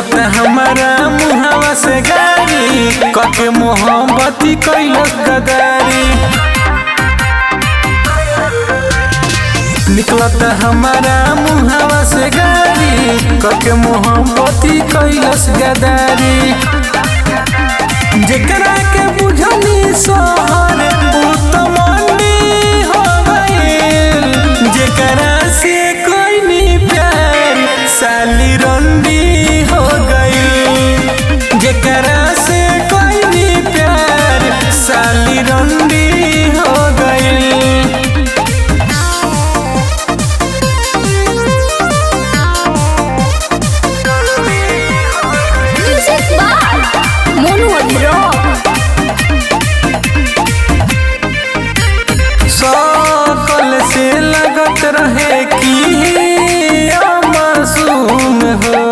निकलत हमारा मुहावा से गारी कके मोहब्बती कैलस गदारी। निकलत हमारा मुहावा से गारी कके मोहब्बती कैलस गदारी। जेकरा के बुझनी सोहर उ तो मंडी हो गइल, जेकरा से कोई नी प्यार साली रंडी हो गइल। जेकरा से कोई नी प्यार साली रंडी हो गइल। सकल से लगत रहे कि मासूम हो,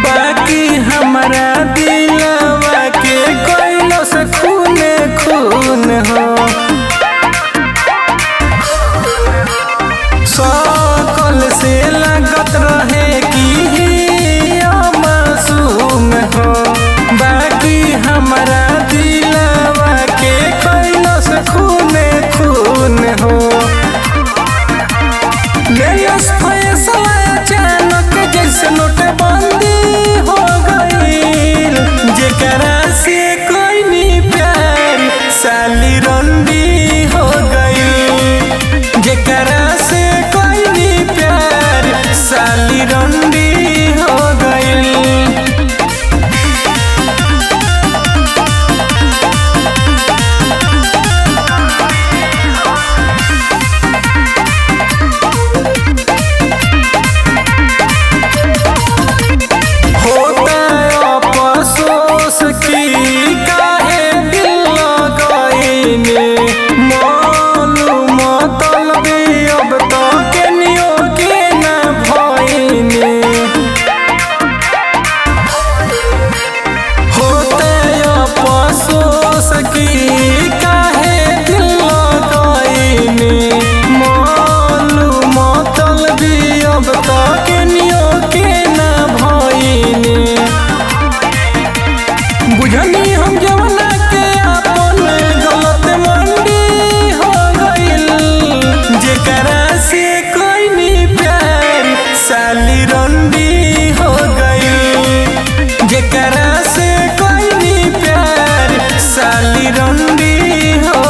बाकी हमारा दिलवा के कोइलो से खूने खून हो। सकल से लगत रहे कि मासूम हो, बाकी हमारा दिलवा के कोइलो से खूने खून हो। फैसला अचानक जैसे नोटबंदी हो गई, जेकरा से कोई नी प्यार साली रंडी हो गई। जेकरा से कोई नी प्यार साली रंडी हो गई। बुझनी हम जवना के अपन गलत मंडी हो गइल, जेकरा से कोई नी प्यार साली रंडी हो गइल। जेकरा से कोई नी प्यार साली रंडी हो